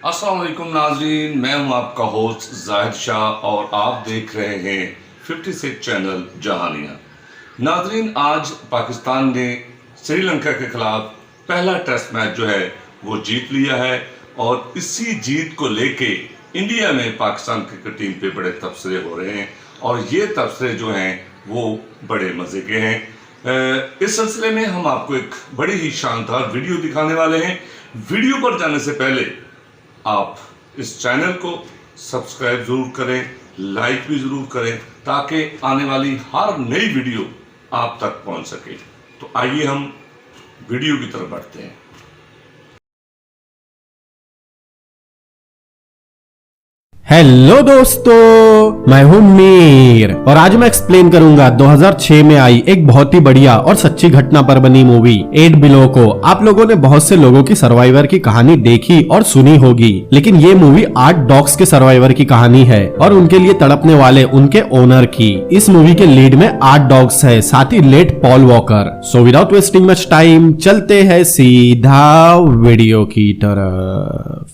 अस्सलाम वालेकुम नाजरीन, मैं हूं आपका होस्ट जाहिद शाह और आप देख रहे हैं 56 चैनल जहानिया। नाजरीन, आज पाकिस्तान ने श्रीलंका के खिलाफ पहला टेस्ट मैच जो है वो जीत लिया है और इसी जीत को लेके इंडिया में पाकिस्तान क्रिकेट टीम पे बड़े तबसरे हो रहे हैं और ये तबसरे जो हैं वो बड़े मज़े के हैं। इस सिलसिले में हम आपको एक बड़ी ही शानदार वीडियो दिखाने वाले हैं। वीडियो पर जाने से पहले आप इस चैनल को सब्सक्राइब ज़रूर करें, लाइक भी ज़रूर करें ताकि आने वाली हर नई वीडियो आप तक पहुंच सके। तो आइए हम वीडियो की तरफ बढ़ते हैं। हेलो दोस्तों, मैं हूं मीर और आज मैं एक्सप्लेन करूंगा 2006 में आई एक बहुत ही बढ़िया और सच्ची घटना पर बनी मूवी 8 बिलो को। आप लोगों ने बहुत से लोगों की सर्वाइवर की कहानी देखी और सुनी होगी, लेकिन ये मूवी 8 डॉग्स के सर्वाइवर की कहानी है और उनके लिए तड़पने वाले उनके ओनर की। इस मूवी के लीड में 8 डॉग्स है, साथ ही late Paul Walker. So without wasting much time चलते हैं सीधा वीडियो की तरफ।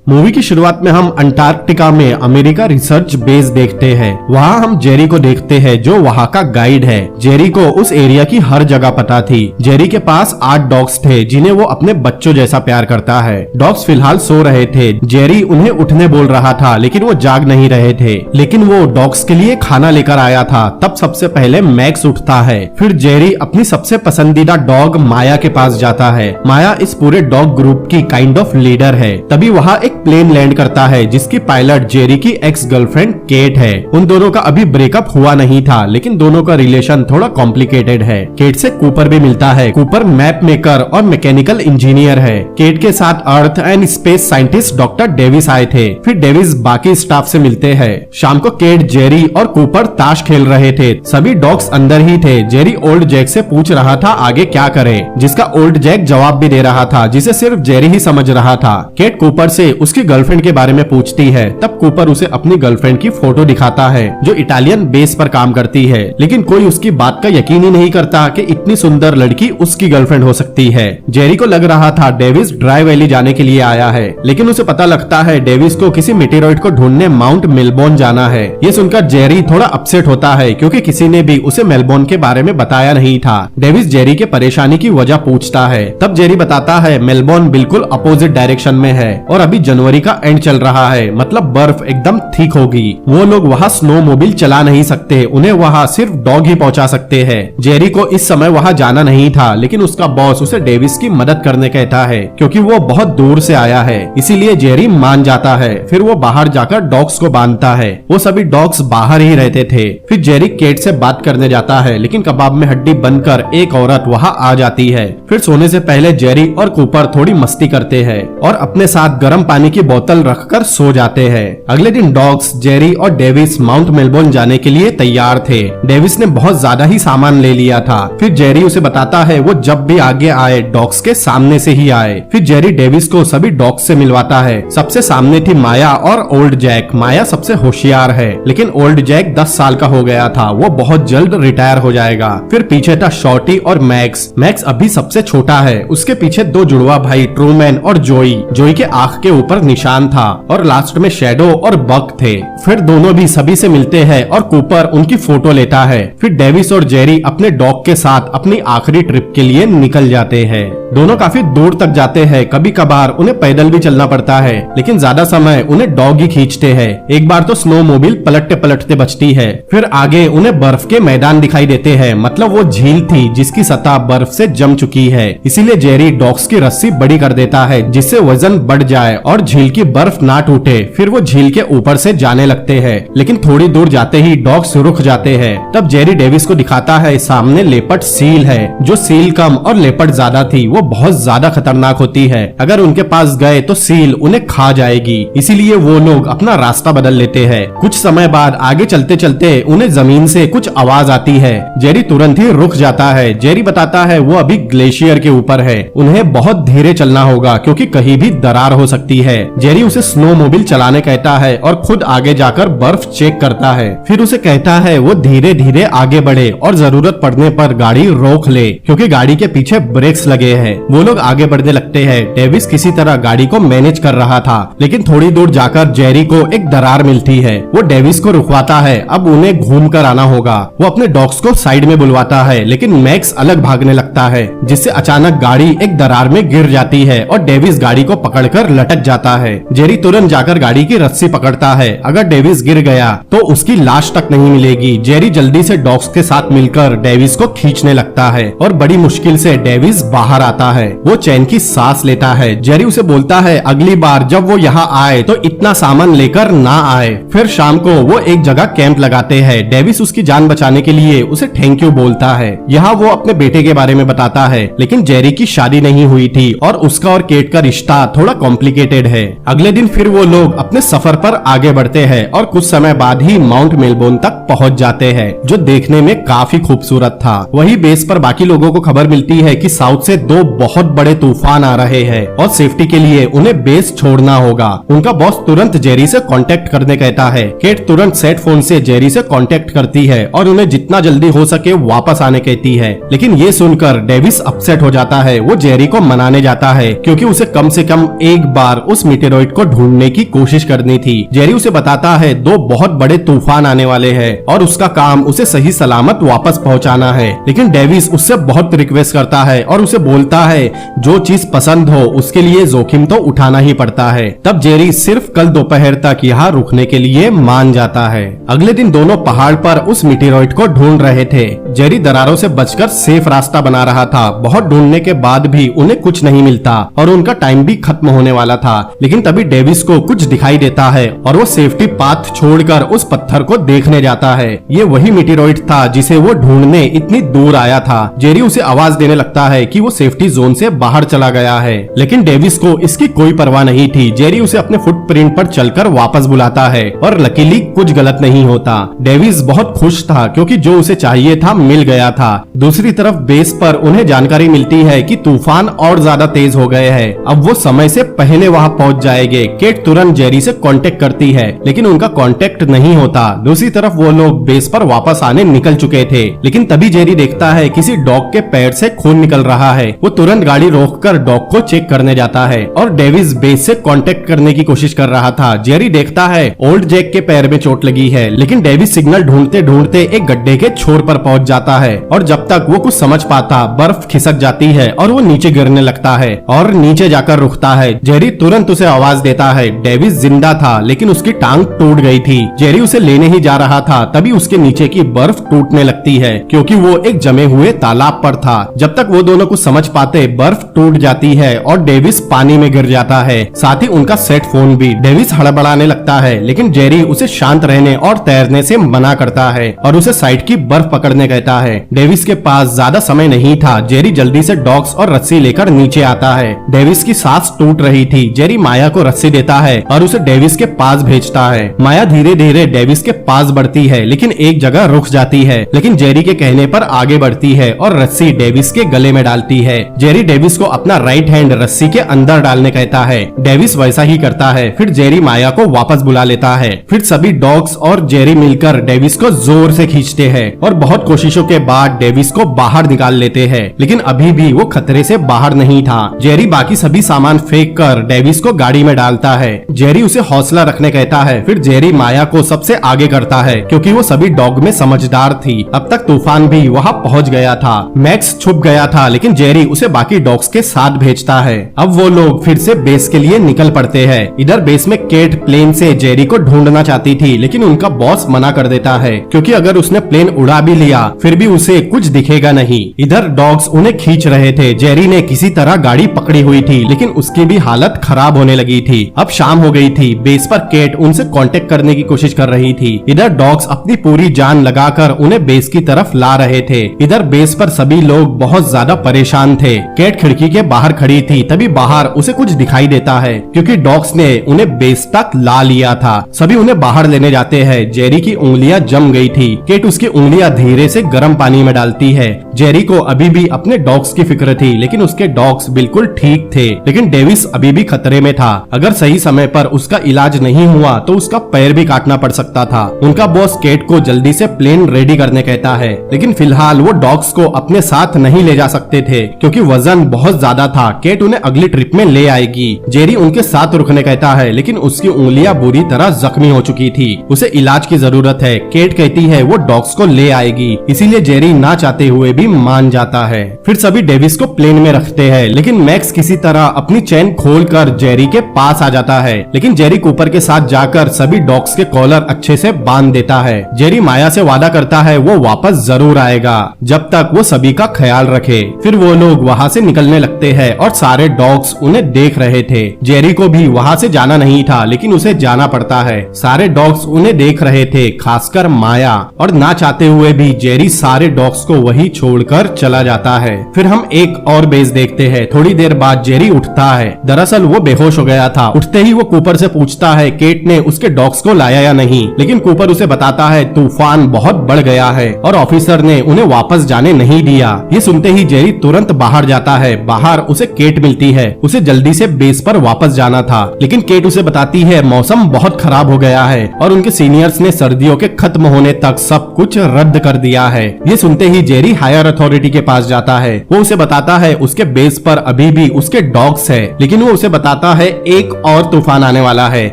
मूवी की शुरुआत में हम अंटार्कटिका में अमेरिका रिसर्च बेस देखते हैं। वहाँ हम जेरी को देखते हैं जो वहाँ का गाइड है। जेरी को उस एरिया की हर जगह पता थी। जेरी के पास 8 डॉग्स थे जिन्हें वो अपने बच्चों जैसा प्यार करता है। डॉग्स फिलहाल सो रहे थे। जेरी उन्हें उठने बोल रहा था लेकिन वो जाग नहीं रहे थे। लेकिन वो डॉग्स के लिए खाना लेकर आया था। तब सबसे पहले मैक्स उठता है। फिर जेरी अपनी सबसे पसंदीदा डॉग माया के पास जाता है। माया इस पूरे डॉग ग्रुप की काइंड ऑफ लीडर है। तभी वहाँ एक प्लेन लैंड करता है जिसकी पायलट जेरी की एक्स गर्लफ्रेंड केट है। उन दोनों का अभी ब्रेकअप हुआ नहीं था, लेकिन दोनों का रिलेशन थोड़ा कॉम्प्लिकेटेड है। केट से कूपर भी मिलता है। कूपर मैप मेकर और मैकेनिकल इंजीनियर है। केट के साथ earth and space scientist doctor Davis आए थे। फिर डेविस बाकी स्टाफ से मिलते हैं। शाम को केट, जेरी और कूपर ताश खेल रहे थे। सभी डॉग्स अंदर ही थे। जेरी ओल्ड जैक से पूछ रहा था आगे क्या करे, जिसका ओल्ड जैक जवाब भी दे रहा था जिसे सिर्फ जेरी ही समझ रहा था। केट कूपर से उसकी गर्लफ्रेंड के बारे में पूछती है। तब कूपर उसे अपनी गर्लफ्रेंड की फोटो दिखाता है जो इटालियन बेस पर काम करती है, लेकिन कोई उसकी बात का यकीन ही नहीं करता कि इतनी सुंदर लड़की उसकी गर्लफ्रेंड हो सकती है। जेरी को लग रहा था डेविस ड्राई वैली जाने के लिए आया है, लेकिन उसे पता लगता है डेविस को किसी मेटेरॉइड को ढूंढने माउंट मेलबोर्न जाना है। ये सुनकर जेरी थोड़ा अपसेट होता है क्योंकि किसी ने भी उसे मेलबोर्न के बारे में बताया नहीं था। डेविस जेरी के परेशानी की वजह पूछता है। तब जेरी बताता है मेलबोर्न बिल्कुल अपोजिट डायरेक्शन में है और अभी जनवरी का एंड चल रहा है, मतलब बर्फ एकदम ठीक होगी। वो लोग वहाँ स्नो मोबिल चला नहीं सकते, उन्हें वहाँ सिर्फ डॉग ही पहुँचा सकते हैं। जेरी को इस समय वहाँ जाना नहीं था, लेकिन उसका बॉस उसे डेविस की मदद करने कहता है क्योंकि वो बहुत दूर से आया है। इसीलिए जेरी मान जाता है। फिर वो बाहर जाकर डॉग्स को बांधता है। वो सभी डॉग्स बाहर ही रहते थे। फिर जेरी केट से बात करने जाता है, लेकिन कबाब में हड्डी बनकर एक औरत वहाँ आ जाती है। फिर सोने से पहले जेरी और कूपर थोड़ी मस्ती करते हैं और अपने साथ गर्म पानी की बोतल रखकर सो जाते हैं। अगले दिन डॉग्स, जेरी और डेविस माउंट मेलबोर्न जाने के लिए तैयार थे। डेविस ने बहुत ज्यादा ही सामान ले लिया था। फिर जेरी उसे बताता है वो जब भी आगे आए डॉग्स के सामने से ही आए। फिर जेरी डेविस को सभी डॉग्स से मिलवाता है। सबसे सामने थी माया और ओल्ड जैक। माया सबसे होशियार है, लेकिन ओल्ड जैक 10 साल का हो गया था। वो बहुत जल्द रिटायर हो जाएगा। फिर पीछे था शॉर्टी और मैक्स। मैक्स अभी सबसे छोटा है। उसके पीछे 2 जुड़वा भाई ट्रूमैन और जोई। जोई के आंख के ऊपर निशान था और लास्ट में शैडो और बक थे। फिर दोनों भी सभी से मिलते हैं और कूपर उनकी फोटो लेता है। फिर डेविस और जेरी अपने डॉग के साथ अपनी आखिरी ट्रिप के लिए निकल जाते हैं। दोनों काफी दूर तक जाते हैं। कभी कभार उन्हें पैदल भी चलना पड़ता है, लेकिन ज्यादा समय उन्हें डॉग ही खींचते हैं। एक बार तो स्नो मोबिल पलटते पलटते बचती है। फिर आगे उन्हें बर्फ के मैदान दिखाई देते हैं, मतलब वो झील थी जिसकी सतह बर्फ से जम चुकी है। इसीलिए जेरी डॉग्स की रस्सी बड़ी कर देता है जिससे वजन बढ़ जाए और झील की बर्फ ना टूटे। फिर वो झील के ऊपर से जाने लगते हैं, लेकिन थोड़ी दूर जाते ही डॉग्स रुक जाते हैं। तब जेरी डेविस को दिखाता है सामने लेपर्ड सील है। जो सील कम और लेपर्ड ज्यादा थी, वो बहुत ज्यादा खतरनाक होती है। अगर उनके पास गए तो सील उन्हें खा जाएगी। इसीलिए वो लोग अपना रास्ता बदल लेते हैं। कुछ समय बाद आगे चलते चलते उन्हें जमीन से कुछ आवाज आती है। जेरी तुरंत ही रुक जाता है। जेरी बताता है वो अभी ग्लेशियर के ऊपर है, उन्हें बहुत धीरे चलना होगा क्योंकि कहीं भी दरार हो सकती है। जेरी उसे स्नो मोबिल चलाने कहता है और खुद आगे जाकर बर्फ चेक करता है। फिर उसे कहता है वो धीरे धीरे आगे बढ़े और जरूरत पड़ने पर गाड़ी रोक ले क्योंकि गाड़ी के पीछे ब्रेक्स लगे हैं। वो लोग आगे बढ़ने लगते हैं। डेविस किसी तरह गाड़ी को मैनेज कर रहा था, लेकिन थोड़ी दूर जाकर जेरी को एक दरार मिलती है। वो डेविस को रुकवाता है। अब उन्हें घूम कर आना होगा। वो अपने डॉग्स को साइड में बुलवाता है, लेकिन मैक्स अलग भागने लगता है, जिससे अचानक गाड़ी एक दरार में गिर जाती है और डेविस गाड़ी को पकड़कर लटक जाता है। जेरी तुरंत जाकर गाड़ी की रस्सी पकड़ता है। अगर डेविस गिर गया तो उसकी लाश तक नहीं मिलेगी। जेरी जल्दी से डॉग्स के साथ मिलकर डेविस को खींचने लगता है और बड़ी मुश्किल से डेविस बाहर आता है। वो चैन की सांस लेता है। जेरी उसे बोलता है अगली बार जब वो यहाँ आए तो इतना सामान लेकर ना आए। फिर शाम को वो एक जगह कैंप लगाते हैं। डेविस उसकी जान बचाने के लिए उसे थैंक यू बोलता है। यहाँ वो अपने बेटे के बारे में बताता है, लेकिन जेरी की शादी नहीं हुई थी और उसका और केट का रिश्ता थोड़ा कॉम्प्लिकेटेड है। अगले दिन फिर वो लोग अपने सफर पर आगे बढ़ते हैं और कुछ समय बाद ही माउंट मेलबोर्न तक पहुँच जाते हैं, जो देखने में काफी खूबसूरत था। वही बेस पर बाकी लोगों को खबर मिलती है कि साउथ से 2 बहुत बड़े तूफान आ रहे हैं और सेफ्टी के लिए उन्हें बेस छोड़ना होगा। उनका बॉस तुरंत जेरी से कांटेक्ट करने कहता है। केट तुरंत सेट फोन से जेरी से कांटेक्ट करती है और उन्हें जितना जल्दी हो सके वापस आने कहती है, लेकिन ये सुनकर डेविस अपसेट हो जाता है। वो जेरी को मनाने जाता है क्योंकि उसे कम से कम एक बार उस मीटेरॉइड को ढूंढने की कोशिश करनी थी। जेरी उसे बताता है 2 बहुत बड़े तूफान आने वाले हैं और उसका काम उसे सही सलामत वापस पहुंचाना है, लेकिन डेविस उससे बहुत रिक्वेस्ट करता है और उसे बोलता है जो चीज पसंद हो उसके लिए जोखिम तो उठाना ही पड़ता है। तब जेरी सिर्फ कल दोपहर तक यहाँ रुकने के लिए मान जाता है। अगले दिन दोनों पहाड़ पर उस मीटेरॉइड को ढूंढ रहे थे। जेरी दरारों से बचकर सेफ रास्ता बना रहा था। बहुत ढूंढने के बाद भी उन्हें कुछ नहीं मिलता और उनका टाइम भी खत्म होने वाला था, लेकिन तभी डेविस को कुछ दिखाई देता है और वो सेफ्टी पाथ छोड़कर उस पत्थर को देखने जाता है। ये वही मीटेरॉइड था जिसे वो ढूंढने इतनी दूर आया था। जेरी उसे आवाज देने लगता है कि वो सेफ्टी जोन से बाहर चला गया है, लेकिन डेविस को इसकी कोई परवाह नहीं थी। जेरी उसे अपने फुटप्रिंट पर चलकर वापस बुलाता है और लकीली कुछ गलत नहीं होता। डेविस बहुत खुश था क्योंकि जो उसे चाहिए था मिल गया था। दूसरी तरफ बेस पर उन्हें जानकारी मिलती है कि तूफान और ज्यादा तेज हो गए हैं। अब वो समय से पहले वहाँ पहुँच जाएंगे। केट तुरंत जेरी से कांटेक्ट करती है, लेकिन उनका कांटेक्ट नहीं होता। दूसरी तरफ वो लोग बेस पर वापस आने निकल चुके थे, लेकिन तभी जेरी देखता है किसी डॉग के पैर से खून निकल रहा है। वो तुरंत गाड़ी रोककर डॉग को चेक करने जाता है और डेविस बेस से कांटेक्ट करने की कोशिश कर रहा था। जेरी देखता है ओल्ड जैक के पैर में चोट लगी है, लेकिन डेविस सिग्नल ढूंढते ढूंढते एक गड्ढे के छोर पर पहुंच जाता है और जब तक वो कुछ समझ पाता बर्फ खिसक जाती है और वो नीचे गिरने लगता है और नीचे जाकर रुकता है। जेरी तुरंत उसे आवाज देता है। डेविस जिंदा था, लेकिन उसकी टांग टूट गई थी। जेरी उसे लेने ही जा रहा था, तभी उसके नीचे की बर्फ टूटने लगती है क्योंकि वो एक जमे हुए तालाब पर था। जब तक वो दोनों कुछ समझ पाते बर्फ टूट जाती है और डेविस पानी में गिर जाता है, साथ ही उनका सेट फोन भी। डेविस हड़बड़ाने लगता है, लेकिन जेरी उसे शांत रहने और तैरने से मना करता है और उसे साइड की बर्फ पकड़ने कहता है। डेविस के पास ज्यादा समय नहीं था। जेरी जल्दी से डॉग्स और रस्सी लेकर नीचे आता है। डेविस की सांस टूट रही थी। जेरी माया को रस्सी देता है और उसे डेविस के पास भेजता है। माया धीरे धीरे डेविस के पास बढ़ती है, लेकिन एक जगह रुक जाती है, लेकिन जेरी के कहने पर आगे बढ़ती है और रस्सी डेविस के गले में डालती है। जेरी डेविस को अपना राइट हैंड रस्सी के अंदर डालने कहता है। डेविस वैसा ही करता है। फिर जेरी माया को वापस बुला लेता है। फिर सभी डॉग्स और जेरी मिलकर डेविस को जोर से खींचते हैं और बहुत कोशिशों के बाद डेविस को बाहर निकाल लेते हैं, लेकिन अभी भी वो खतरे से बाहर नहीं था। जेरी बाकी सभी सामान फेंक कर डेविस को गाड़ी में डालता है। जेरी उसे हौसला रखने कहता है। फिर जेरी माया को सबसे आगे करता है क्योंकि वो सभी डॉग में समझदार थी। अब तक तूफान भी वहाँ पहुँच गया था। मैक्स छुप गया था, लेकिन जेरी उसे बाकी डॉग्स के साथ भेजता है। अब वो लोग फिर से बेस के लिए निकल पड़ते हैं। इधर बेस में केट प्लेन से जेरी को ढूंढना चाहती थी, लेकिन उनका बॉस मना कर देता है क्योंकि अगर उसने प्लेन उड़ा भी लिया फिर भी उसे कुछ दिखेगा नहीं। इधर डॉग्स उन्हें खींच रहे थे। जेरी ने किसी तरह गाड़ी पकड़ी हुई थी, लेकिन उसकी भी हालत खराब होने लगी थी। अब शाम हो गई थी। बेस पर केट उनसे कांटेक्ट करने की कोशिश कर रही थी। इधर डॉग्स अपनी पूरी जान लगाकर उन्हें बेस की तरफ ला रहे थे। इधर बेस पर सभी लोग बहुत ज्यादा परेशान थे। केट खिड़की के बाहर खड़ी थी, तभी बाहर उसे कुछ दिखाई देता है क्योंकि डॉग्स ने उन्हें बेस तक ला लिया था। सभी उन्हें बाहर लेने जाते हैं। जेरी की उंगलियां जम गई थी। केट उसकी उंगलियां धीरे से गर्म पानी में डालती है। जेरी को अभी भी अपने डॉग्स की फिक्र थी, लेकिन उसके डॉग्स बिल्कुल ठीक थे। लेकिन डेविस अभी भी खतरे खतरे में था। अगर सही समय पर उसका इलाज नहीं हुआ तो उसका पैर भी काटना पड़ सकता था। उनका बॉस केट को जल्दी से प्लेन रेडी करने कहता है, लेकिन फिलहाल वो डॉग्स को अपने साथ नहीं ले जा सकते थे क्योंकि वजन बहुत ज्यादा था। केट उन्हें अगली ट्रिप में ले आएगी। जेरी उनके साथ रुकने कहता है, लेकिन उसकी उंगलियां बुरी तरह जख्मी हो चुकी थी। उसे इलाज की जरूरत है। केट कहती है वो डॉग्स को ले आएगी, इसीलिए जेरी ना चाहते हुए भी मान जाता है। फिर सभी डेविस को प्लेन में रखते हैं, लेकिन मैक्स किसी तरह अपनी चेन खोलकर जेरी के पास आ जाता है। लेकिन जेरी कूपर के साथ जाकर सभी डॉग्स के कॉलर अच्छे से बांध देता है। जेरी माया से वादा करता है वो वापस जरूर आएगा जब तक वो सभी का ख्याल रखे। फिर वो लोग वहाँ से निकलने लगते हैं और सारे डॉग्स उन्हें देख रहे थे। जेरी को भी वहाँ से जाना नहीं था, लेकिन उसे जाना पड़ता है। सारे डॉग्स उन्हें देख रहे थे, खासकर माया, और ना चाहते हुए भी जेरी सारे डॉग्स को वही छोड़कर चला जाता है। फिर हम एक और बेस देखते हैं। थोड़ी देर बाद जेरी उठता है। दरअसल वो बेहोश हो गया था। उठते ही वो कूपर से पूछता है केट ने उसके डॉग्स को लाया या नहीं, लेकिन कूपर उसे बताता है तूफान बहुत बढ़ गया है और ऑफिसर ने उन्हें वापस जाने नहीं दिया। ये सुनते ही जेरी तुरंत बाहर जाता है। बाहर उसे केट मिलती है। उसे जल्दी से बेस पर वापस जाना था, लेकिन केट उसे बताती है मौसम बहुत खराब हो गया है और उनके सीनियर्स ने सर्दियों के खत्म होने तक सब कुछ रद्द कर दिया है। ये सुनते ही जेरी हायर अथॉरिटी के पास जाता है। वो उसे बताता है उसके बेस पर अभी भी उसके डॉग्स है, लेकिन वो उसे बताता है एक और तूफान आने वाला है।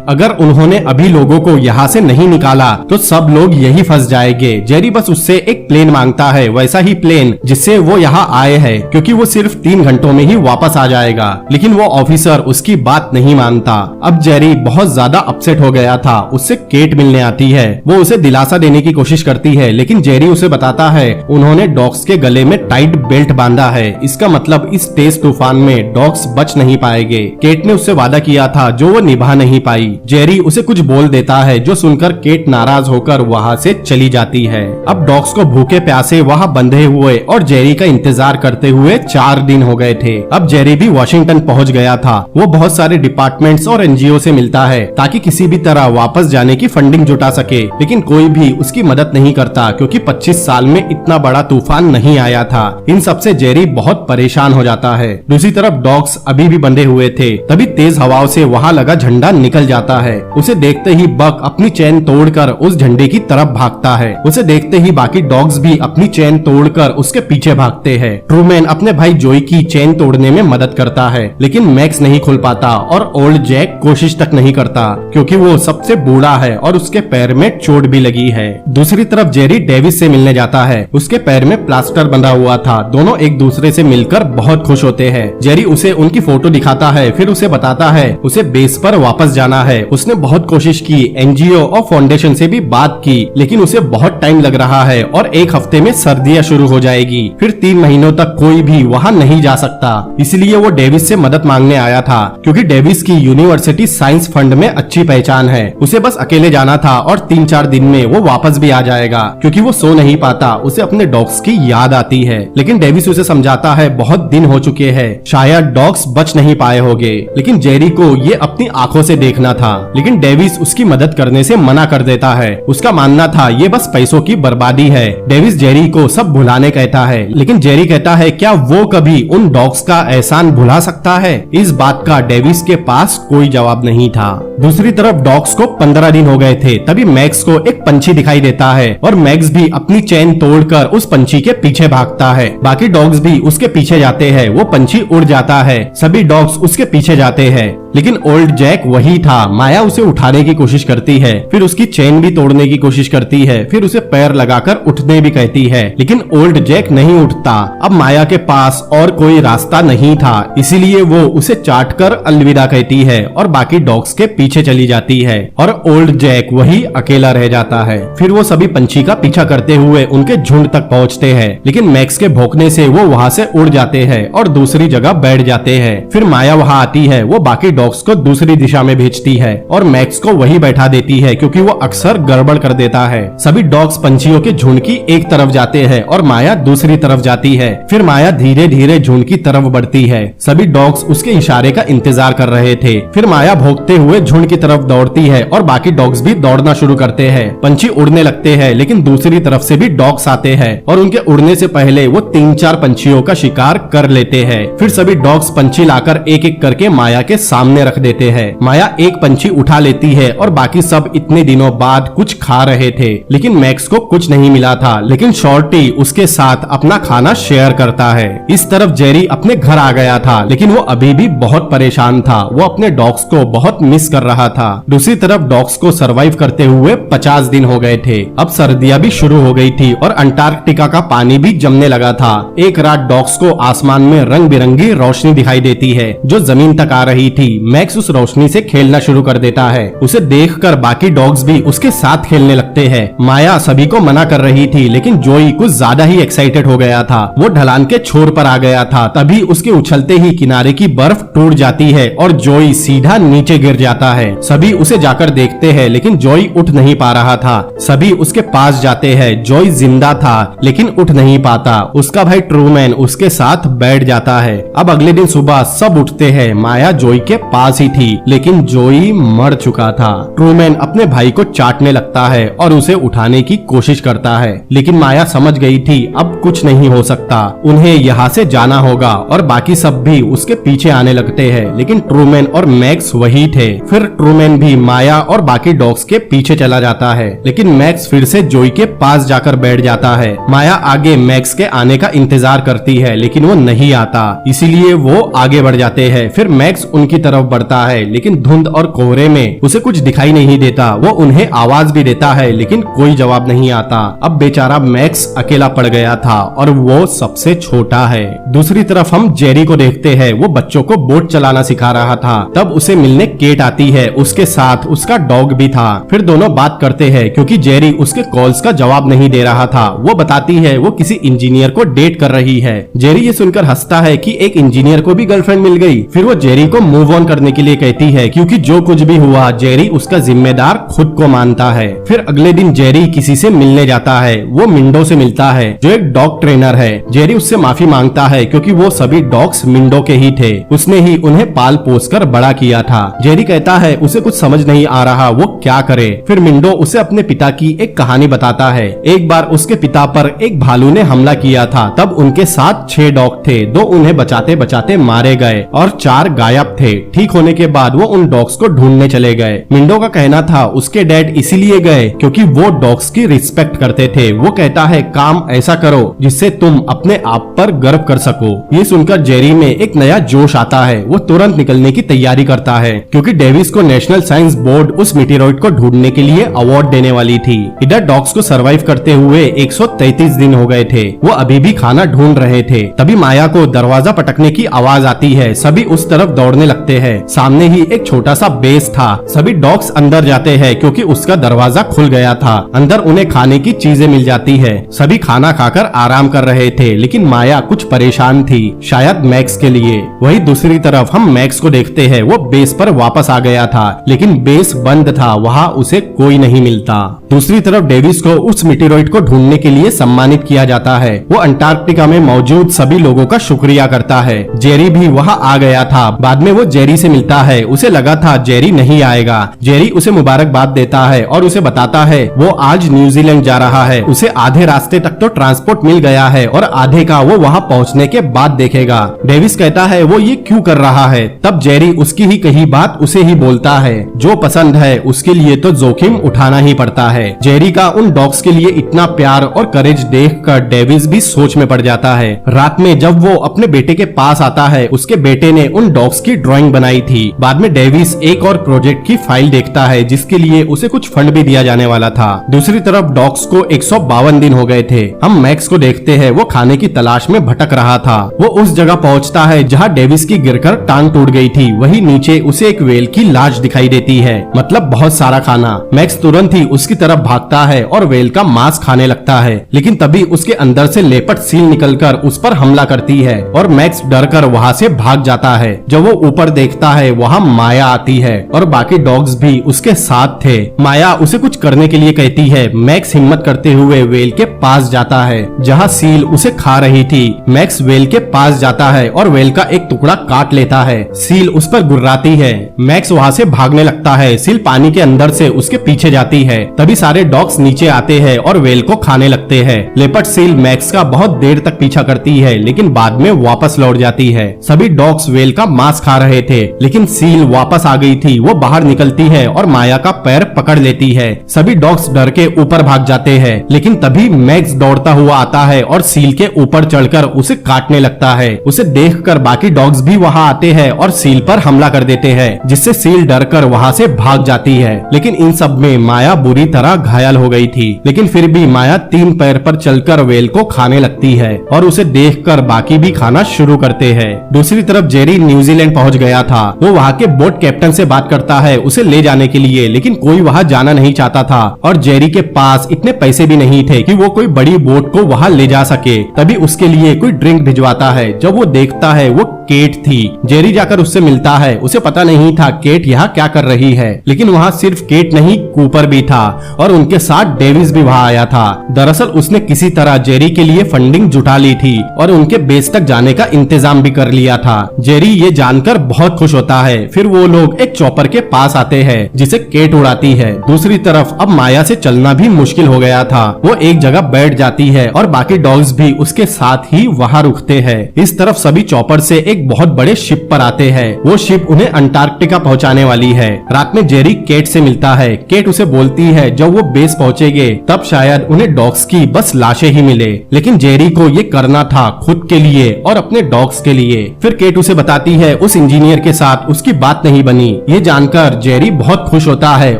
अगर उन्होंने अभी लोगों को यहाँ से नहीं निकाला तो सब लोग यही फंस जाएंगे। जेरी बस उससे एक प्लेन मांगता है, वैसा ही प्लेन जिससे वो यहाँ आए हैं, क्योंकि वो सिर्फ 3 घंटों में ही वापस आ जाएगा। लेकिन वो ऑफिसर उसकी बात नहीं मानता। अब जेरी बहुत ज्यादा अपसेट हो गया था। उससे केट मिलने आती है। वो उसे दिलासा देने की कोशिश करती है, लेकिन जेरी उसे बताता है उन्होंने डॉग्स के गले में टाइट बेल्ट बांधा है। इसका मतलब इस तेज तूफान में डॉग्स बच नहीं पाएंगे। केट ने उससे वादा किया था जो वो निभा नहीं पाई। जेरी उसे कुछ बोल देता है, जो सुनकर केट नाराज होकर वहाँ से चली जाती है। अब डॉग्स को भूखे प्यासे वहाँ बंधे हुए और जेरी का इंतजार करते हुए 4 दिन हो गए थे। अब जेरी भी वॉशिंगटन पहुँच गया था। वो बहुत सारे डिपार्टमेंट्स और एनजीओ से मिलता है ताकि किसी भी तरह वापस जाने की फंडिंग जुटा सके, लेकिन कोई भी उसकी मदद नहीं करता क्योंकि 25 साल में इतना बड़ा तूफान नहीं आया था। इन सब से जेरी बहुत परेशान हो जाता है। दूसरी तरफ डॉग्स अभी भी बंधे हुए थे। तभी तेज हवाओं से वहाँ लगा झंडा निकल जाता है। उसे देखते ही बक अपनी चेन तोड़कर उस झंडे की तरफ भागता है। उसे देखते ही बाकी डॉग्स भी अपनी चेन तोड़कर उसके पीछे भागते हैं। ट्रूमैन अपने भाई जोई की चेन तोड़ने में मदद करता है, लेकिन मैक्स नहीं खुल पाता और ओल्ड जैक कोशिश तक नहीं करता क्योंकि वो सबसे बूढ़ा है और उसके पैर में चोट भी लगी है। दूसरी तरफ जेरी डेविस से मिलने जाता है। उसके पैर में प्लास्टर बंधा हुआ था। दोनों एक दूसरे से मिलकर बहुत खुश होते हैं। जेरी उसे उनकी फोटो दिखाता है, फिर उसे बताता है उसे बेस पर वापस जाना है। उसने बहुत कोशिश की, एनजीओ और फाउंडेशन से भी बात की, लेकिन उसे बहुत टाइम लग रहा है और 1 हफ्ते में सर्दियां शुरू हो जाएगी। फिर 3 महीनों तक कोई भी वहाँ नहीं जा सकता। इसलिए वो डेविस से मदद मांगने आया था, क्योंकि डेविस की यूनिवर्सिटी साइंस फंड में अच्छी पहचान है। उसे बस अकेले जाना था और 3-4 दिन में वो वापस भी आ जाएगा, क्योंकि वो सो नहीं पाता। उसे अपने डॉग्स की याद आती है, लेकिन डेविस उसे समझाता है बहुत दिन हो चुके हैं, शायद डॉग्स बच नहीं पाए होंगे। लेकिन जेरी को ये अपनी आंखों से देखना था, लेकिन डेविस उसकी मदद करने से मना कर देता है। उसका मानना था ये बस पैसों की बर्बादी है। डेविस जेरी को सब भुलाने कहता है, लेकिन जेरी कहता है क्या वो कभी उन डॉग्स का एहसान भुला सकता है? इस बात का डेविस के पास कोई जवाब नहीं था। दूसरी तरफ डॉग्स को 15 दिन हो गए थे। तभी मैक्स को एक पंछी दिखाई देता है और मैक्स भी अपनी चेन तोड़कर उस पंछी के पीछे भागता है। बाकी डॉग्स भी उसके पीछे जाते हैं। वो पंछी उड़ जाता है। सभी डॉग्स उसके पीछे जाते हैं, लेकिन ओल्ड जैक वही था। माया उसे उठाने की कोशिश करती है, फिर उसकी चेन भी तोड़ने की कोशिश करती है, फिर उसे पैर लगाकर उठने भी कहती है, लेकिन ओल्ड जैक नहीं उठता। अब माया के पास और कोई रास्ता नहीं था, इसीलिए वो उसे चाटकर अलविदा कहती है और बाकी डॉग्स के पीछे चली जाती है और ओल्ड जैक वही अकेला रह जाता है। फिर वो सभी पंछी का पीछा करते हुए उनके झुंड तक पहुँचते हैं, लेकिन मैक्स के भौंकने से वो वहाँ से उड़ जाते हैं और दूसरी जगह बैठ जाते हैं। फिर माया वहाँ आती है। वो बाकी डॉग्स को दूसरी दिशा में भेजती है और मैक्स को वही बैठा देती है, क्योंकि वो अक्सर गड़बड़ कर देता है। सभी डॉग्स पंछियों के झुंड की एक तरफ जाते हैं और माया दूसरी तरफ जाती है। फिर माया धीरे धीरे झुंड की तरफ बढ़ती है। सभी डॉग्स उसके इशारे का इंतजार कर रहे थे। फिर माया भौंकते हुए झुंड की तरफ दौड़ती है और बाकी डॉग्स भी दौड़ना शुरू करते हैं। पंछी उड़ने लगते हैं, लेकिन दूसरी तरफ से भी डॉग्स आते हैं और उनके उड़ने से पहले वो 3-4 पंछियों का शिकार कर लेते हैं। फिर सभी डॉग्स पंछी लाकर एक एक करके माया के सामने सामने रख देते हैं। माया एक पंछी उठा लेती है और बाकी सब इतने दिनों बाद कुछ खा रहे थे, लेकिन मैक्स को कुछ नहीं मिला था। लेकिन शॉर्टी उसके साथ अपना खाना शेयर करता है। इस तरफ जेरी अपने घर आ गया था, लेकिन वो अभी भी बहुत परेशान था। वो अपने डॉग्स को बहुत मिस कर रहा था। दूसरी तरफ डॉग्स को सरवाइव करते हुए 50 दिन हो गए थे। अब सर्दियां भी शुरू हो गई थी और अंटार्कटिका का पानी भी जमने लगा था। एक रात डॉग्स को आसमान में रंग बिरंगी रोशनी दिखाई देती है जो जमीन तक आ रही थी। मैक्स उस रोशनी से खेलना शुरू कर देता है। उसे देखकर बाकी डॉग्स भी उसके साथ खेलने लगते हैं। माया सभी को मना कर रही थी, लेकिन जोई कुछ ज्यादा ही एक्साइटेड हो गया था। वो ढलान के छोर पर आ गया था। तभी उसके उछलते ही किनारे की बर्फ टूट जाती है और जोई सीधा नीचे गिर जाता है। सभी उसे जाकर देखते हैं, लेकिन जोई उठ नहीं पा रहा था। सभी उसके पास जाते हैं। जोई जिंदा था लेकिन उठ नहीं पाता। उसका भाई ट्रूमैन उसके साथ बैठ जाता है। अब अगले दिन सुबह सब उठते हैं। माया जोई के पास ही थी, लेकिन जोई मर चुका था। ट्रूमैन अपने भाई को चाटने लगता है और उसे उठाने की कोशिश करता है, लेकिन माया समझ गई थी अब कुछ नहीं हो सकता। उन्हें यहाँ से जाना होगा और बाकी सब भी उसके पीछे आने लगते हैं, लेकिन ट्रूमैन और मैक्स वही थे। फिर ट्रूमैन भी माया और बाकी डॉग्स के पीछे चला जाता है, लेकिन मैक्स फिर से जोई के पास जाकर बैठ जाता है। माया आगे मैक्स के आने का इंतजार करती है, लेकिन वो नहीं आता, इसीलिए वो आगे बढ़ जाते हैं। फिर मैक्स उनकी तरफ बढ़ता है, लेकिन धुंध और कोहरे में उसे कुछ दिखाई नहीं देता। वो उन्हें आवाज भी देता है, लेकिन कोई जवाब नहीं आता। अब बेचारा मैक्स अकेला पड़ गया था और वो सबसे छोटा है। दूसरी तरफ हम जेरी को देखते हैं। वो बच्चों को बोट चलाना सिखा रहा था। तब उसे मिलने केट आती है, उसके साथ उसका डॉग भी था। फिर दोनों बात करते हैं, क्योंकि जेरी उसके कॉल्स का जवाब नहीं दे रहा था। वो बताती है वो किसी इंजीनियर को डेट कर रही है। जेरी ये सुनकर हंसता है कि एक इंजीनियर को भी गर्लफ्रेंड मिल गई। फिर वो जेरी को मूव ऑन करने के लिए कहती है, क्योंकि जो कुछ भी हुआ जेरी उसका जिम्मेदार खुद को मानता है। फिर अगले दिन जेरी किसी से मिलने जाता है। वो मिंडो से मिलता है जो एक डॉग ट्रेनर है। जेरी उससे माफी मांगता है, क्योंकि वो सभी डॉग्स मिंडो के ही थे। उसने ही उन्हें पाल पोस कर बड़ा किया था। जेरी कहता है उसे कुछ समझ नहीं आ रहा वो क्या करे। फिर मिंडो उसे अपने पिता की एक कहानी बताता है। एक बार उसके पिता पर एक भालू ने हमला किया था। तब उनके साथ 6 डॉग थे। 2 उन्हें बचाते बचाते मारे गए और 4 गायब थे। ठीक होने के बाद वो उन डॉग्स को ढूंढने चले गए। मिंडो का कहना था उसके डैड इसीलिए गए क्योंकि वो डॉग्स की रिस्पेक्ट करते थे। वो कहता है काम ऐसा करो जिससे तुम अपने आप पर गर्व कर सको। ये सुनकर जेरी में एक नया जोश आता है। वो तुरंत निकलने की तैयारी करता है, क्योंकि डेविस को नेशनल साइंस बोर्ड उस मीटेरॉइड को ढूंढने के लिए अवार्ड देने वाली थी। इधर डॉग्स को सरवाइव करते हुए 133 दिन हो गए थे। वो अभी भी खाना ढूंढ रहे थे। तभी माया को दरवाजा पटकने की आवाज आती है। सभी उस तरफ दौड़ने लगते हैं। सामने ही एक छोटा सा बेस था। सभी डॉग्स अंदर जाते हैं, क्योंकि उसका दरवाजा खुल गया था। अंदर उन्हें खाने की चीजें मिल जाती है। सभी खाना खाकर आराम कर रहे थे, लेकिन माया कुछ परेशान थी, शायद मैक्स के लिए। वही दूसरी तरफ हम मैक्स को देखते हैं। वो बेस पर वापस आ गया था, लेकिन बेस बंद था। वहाँ उसे कोई नहीं मिलता। दूसरी तरफ डेविस को उस मीटेरॉइड को ढूंढने के लिए सम्मानित किया जाता है। वो अंटार्कटिका में मौजूद सभी लोगों का शुक्रिया करता है। जेरी भी वहाँ आ गया था। बाद में वो जेरी से मिलता है। उसे लगा था जेरी नहीं आएगा। जेरी उसे मुबारकबाद देता है और उसे बताता है वो आज न्यूजीलैंड जा रहा है। उसे आधे रास्ते तक तो ट्रांसपोर्ट मिल गया है और आधे का वो वहाँ पहुँचने के बाद देखेगा। डेविस कहता है वो ये क्यों कर रहा है। तब जेरी उसकी ही कही बात उसे ही बोलता है, जो पसंद है उसके लिए तो जोखिम उठाना ही पड़ता है। जेरी का उन डॉग्स के लिए इतना प्यार और करेज देखकर डेविस भी सोच में पड़ जाता है। रात में जब वो अपने बेटे के पास आता है, उसके बेटे ने उन डॉग्स की ड्राइंग बनाई थी। बाद में डेविस एक और प्रोजेक्ट की फाइल देखता है, जिसके लिए उसे कुछ फंड भी दिया जाने वाला था। दूसरी तरफ डॉग्स को 152 दिन हो गए थे। हम मैक्स को देखते हैं। वो खाने की तलाश में भटक रहा था। वो उस जगह पहुंचता है जहां डेविस की गिरकर टांग टूट गई थी। वही नीचे उसे एक व्हेल की लाश दिखाई देती है, मतलब बहुत सारा खाना। मैक्स तुरंत ही उसकी तरफ भागता है और व्हेल का मांस खाने लगता है, लेकिन तभी उसके अंदर से लेपर्ड सील निकलकर उस पर हमला करती है और मैक्स डरकर वहाँ से भाग जाता है। जब वो ऊपर देखता है वहाँ माया आती है और बाकी डॉग्स भी उसके साथ थे। माया उसे कुछ करने के लिए कहती है। मैक्स हिम्मत करते हुए व्हेल के पास जाता है जहाँ सील उसे खा रही थी। मैक्स व्हेल के पास जाता है और व्हेल का एक टुकड़ा काट लेता है। सील उस पर गुर्राती है। मैक्स वहाँ से भागने लगता है। सील पानी के अंदर से उसके पीछे जाती है। तभी सारे डॉग्स नीचे आते हैं और व्हेल को खाने लगते हैं। लेपर्ड सील मैक्स का बहुत देर तक पीछा करती है, लेकिन बाद में वापस लौट जाती है। सभी डॉग्स व्हेल का मांस खा रहे थे, लेकिन सील वापस आ गई थी। वो बाहर निकलती है और माया का पैर पकड़ लेती है। सभी डॉग्स डर के ऊपर भाग जाते हैं, लेकिन तभी मैक्स दौड़ता हुआ आता है और सील के ऊपर चढ़कर उसे काटने लगता है। उसे देखकर बाकी डॉग्स भी वहां आते हैं और सील पर हमला कर देते हैं, जिससे सील डरकर वहां से भाग जाती है। लेकिन इन सब में माया बुरी तरह घायल हो गई थी, लेकिन फिर भी माया 3 पैर पर चलकर व्हेल को खाने लगती है और उसे देखकर बाकी भी खाना शुरू करते हैं। दूसरी तरफ जेरी न्यूजीलैंड पहुंच गया था। वो वहां के बोट कैप्टन से बात करता है उसे ले जाने के लिए, लेकिन कोई वहां जाना नहीं चाहता था और जेरी के पास इतने पैसे भी नहीं थे कि वो कोई बड़ी बोट को वहां ले जा सके। तभी उसके लिए कोई ड्रिंक भिजवाता है। जब वो देखता है वो केट थी। जेरी जाकर उससे मिलता है। उसे पता नहीं था केट यहाँ क्या कर रही है, लेकिन वहाँ सिर्फ केट नहीं कूपर भी था और उनके साथ डेविस भी वहाँ आया था। दरअसल उसने किसी तरह जेरी के लिए फंडिंग जुटा ली थी और उनके बेस तक जाने का इंतजाम भी कर लिया था। जेरी ये जानकर बहुत खुश होता है। फिर वो लोग एक चॉपर के पास आते हैं जिसे केट उड़ाती है। दूसरी तरफ अब माया से चलना भी मुश्किल हो गया था। वो एक जगह बैठ जाती है और बाकी डॉग्स भी उसके साथ ही वहाँ रुकते हैं। इस तरफ सभी चॉपर से एक बहुत बड़े शिप पर आते हैं। वो शिप उन्हें अंटार्कटिका पहुंचाने वाली है। रात में जेरी केट से मिलता है। केट उसे बोलती है जब वो बेस पहुंचेंगे तब शायद उन्हें डॉग्स की बस लाशें ही मिले, लेकिन जेरी को ये करना था खुद के लिए और अपने डॉग्स के लिए। फिर केट उसे बताती है उस इंजीनियर के साथ उसकी बात नहीं बनी। ये जानकर जेरी बहुत खुश होता है।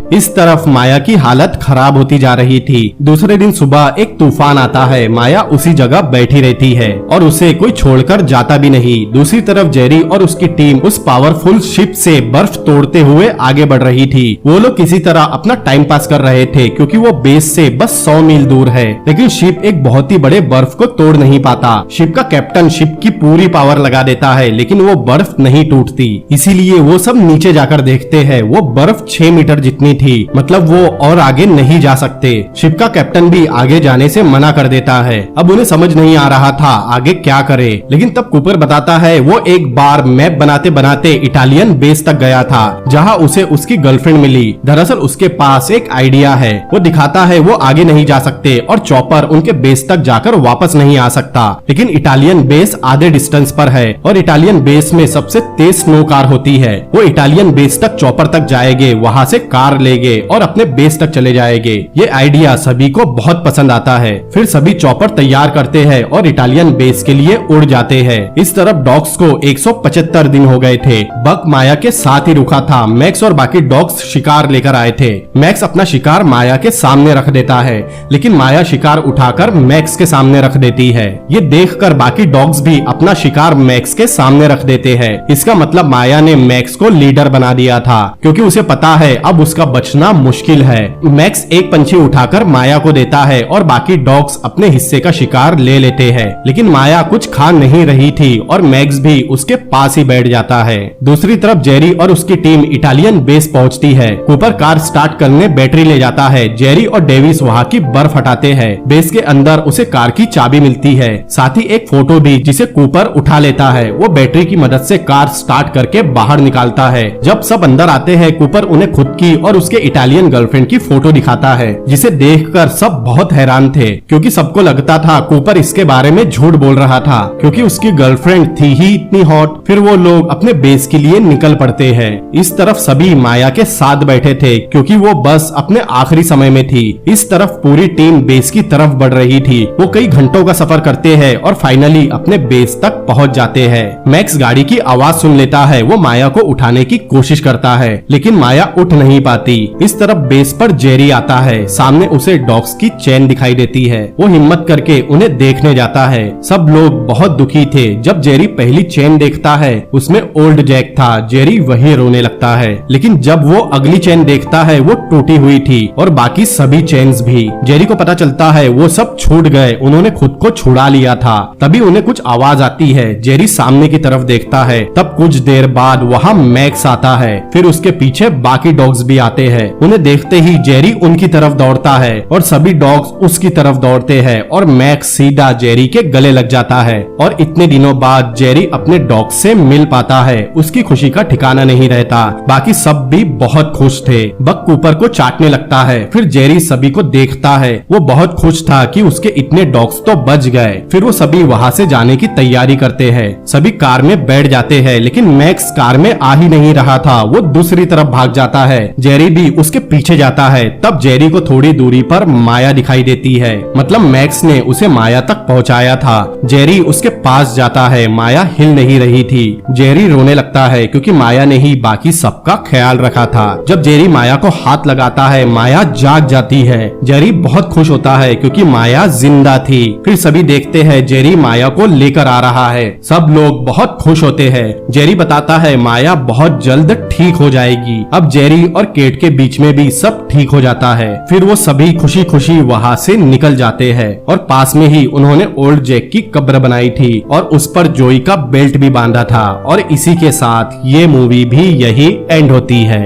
इस तरफ माया की हालत खराब होती जा रही थी। दूसरे दिन सुबह एक तूफान आता है। माया उसी जगह बैठी रहती है और उसे कोई छोड़कर जाता भी नहीं। दूसरी तरफ जेरी और उसकी टीम उस पावरफुल शिप से बर्फ तोड़ते हुए आगे बढ़ रही थी। वो लोग किसी तरह अपना टाइम पास कर रहे थे क्योंकि वो बेस से बस 100 मील दूर है, लेकिन शिप एक बहुत ही बड़े बर्फ को तोड़ नहीं पाता। शिप का कैप्टन शिप की पूरी पावर लगा देता है, लेकिन वो बर्फ नहीं टूटती। इसीलिए वो सब नीचे जाकर देखते हैं। वो बर्फ 6 मीटर जितनी थी, मतलब वो और आगे नहीं जा सकते। शिप का कैप्टन भी आगे जाने से मना कर देता है। अब उन्हें समझ नहीं आ रहा था आगे क्या करे, लेकिन तब कूपर बताता है वो एक बार मैप बनाते बनाते इटालियन बेस तक गया था, जहां उसे उसकी गर्लफ्रेंड मिली। दरअसल उसके पास एक आइडिया है। वो दिखाता है वो आगे नहीं जा सकते और चॉपर उनके बेस तक जाकर वापस नहीं आ सकता, लेकिन इटालियन बेस आधे डिस्टेंस पर है और इटालियन बेस में सबसे तेज स्नो कार होती है। वो इटालियन बेस तक चॉपर तक जाएंगे, वहां से कार लेंगे और अपने बेस तक चले जाएंगे। ये आइडिया सभी को बहुत पसंद आता है। फिर सभी चॉपर तैयार करते हैं और इटालियन बेस के लिए उड़ जाते हैं। इस तरफ डॉग्स को 175 दिन हो गए थे। बक माया के साथ ही रुका था। मैक्स और बाकी डॉग्स शिकार लेकर आए थे। मैक्स अपना शिकार माया के सामने रख देता है, लेकिन माया शिकार उठाकर मैक्स के सामने रख देती है। ये देखकर बाकी डॉग्स भी अपना शिकार मैक्स के सामने रख देते हैं। इसका मतलब माया ने मैक्स को लीडर बना दिया था, क्योंकि उसे पता है अब उसका बचना मुश्किल है। मैक्स एक पंछी उठाकर माया को देता है और बाकी डॉग्स अपने हिस्से का शिकार ले लेते हैं, लेकिन माया कुछ खा नहीं रही थी और मैक्स भी उसके पास ही बैठ जाता है। दूसरी तरफ जेरी और उसकी टीम इटालियन बेस पहुंचती है। कूपर कार स्टार्ट करने बैटरी ले जाता है। जेरी और डेविस वहां की बर्फ हटाते हैं। बेस के अंदर उसे कार की चाबी मिलती है, साथ ही एक फोटो भी, जिसे कूपर उठा लेता है। वो बैटरी की मदद से कार स्टार्ट करके बाहर निकालता है। जब सब अंदर आते हैं कूपर उन्हें खुद की और उसके इटालियन गर्लफ्रेंड की फोटो दिखाता है, जिसे देखकर सब बहुत हैरान थे, क्योंकि सबको लगता था कूपर इसके बारे में झूठ बोल रहा था, क्योंकि उसकी गर्लफ्रेंड थी ही इतनी हॉट। फिर वो लोग अपने बेस के लिए निकल पड़ते हैं। इस तरफ सभी माया के साथ बैठे थे, क्योंकि वो बस अपने आखिरी समय में थी। इस तरफ पूरी टीम बेस की तरफ बढ़ रही थी। वो कई घंटों का सफर करते हैं और फाइनली अपने बेस तक पहुंच जाते हैं। मैक्स गाड़ी की आवाज सुन लेता है। वो माया को उठाने की कोशिश करता है, लेकिन माया उठ नहीं पाती। इस तरफ बेस पर जेरी आता है। सामने उसे डॉग्स की चेन दिखाई देती है। वो हिम्मत करके उन्हें देखने जाता है। सब लोग बहुत दुखी थे। जब जेरी पहली चेन देखता है उसमें ओल्ड जैक था। जेरी वही रोने लगता है, लेकिन जब वो अगली चेन देखता है वो टूटी हुई थी और बाकी सभी चेन्स भी। जेरी को पता चलता है वो सब छूट गए, उन्होंने खुद को छुड़ा लिया था। तभी उन्हें कुछ आवाज आती है। जेरी सामने की तरफ देखता है। तब कुछ देर बाद वहाँ मैक्स आता है। फिर उसके पीछे बाकी डॉग्स भी आते हैं। उन्हें देखते ही जेरी उनकी तरफ दौड़ता है और सभी डॉग्स उसकी तरफ दौड़ते हैं और मैक्स सीधा जेरी के गले लग जाता है। और इतने दिनों बाद जेरी अपने डॉग से से मिल पाता है उसकी खुशी का ठिकाना नहीं रहता। बाकी सब भी बहुत खुश थे। बक कूपर को चाटने लगता है। फिर जेरी सभी को देखता है। वो बहुत खुश था कि उसके इतने डॉग्स तो बच गए। फिर वो सभी वहाँ से जाने की तैयारी करते हैं। सभी कार में बैठ जाते हैं, लेकिन मैक्स कार में आ ही नहीं रहा था। वो दूसरी तरफ भाग जाता है। जेरी भी उसके पीछे जाता है। तब जेरी को थोड़ी दूरी पर माया दिखाई देती है। मतलब मैक्स ने उसे माया तक पहुंचाया था। जेरी उसके पास जाता है। माया हिल नहीं रही थी। जेरी रोने लगता है क्योंकि माया ने ही बाकी सबका ख्याल रखा था। जब जेरी माया को हाथ लगाता है, माया जाग जाती है। जेरी बहुत खुश होता है क्योंकि माया जिंदा थी। फिर सभी देखते हैं जेरी माया को लेकर आ रहा है। सब लोग बहुत खुश होते हैं। जेरी बताता है माया बहुत जल्द ठीक हो जाएगी। अब जेरी और केट के बीच में भी सब ठीक हो जाता है। फिर वो सभी खुशी खुशी वहाँ से निकल जाते हैं और पास में ही उन्होंने ओल्ड जैक की कब्र बनाई थी और उस पर जोई का बेल्ट भी बांधा था। और इसी के साथ ये मूवी भी यही एंड होती है।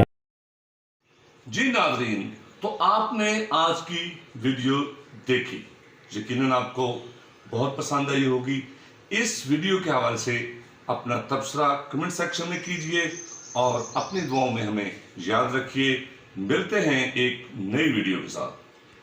जी नाज़रीन, तो आपने आज की वीडियो देखी, यकीनन आपको बहुत पसंद आई होगी। इस वीडियो के हवाले से अपना तबसरा कमेंट सेक्शन में कीजिए और अपनी दुआओं में हमें याद रखिए। मिलते हैं एक नई वीडियो के साथ।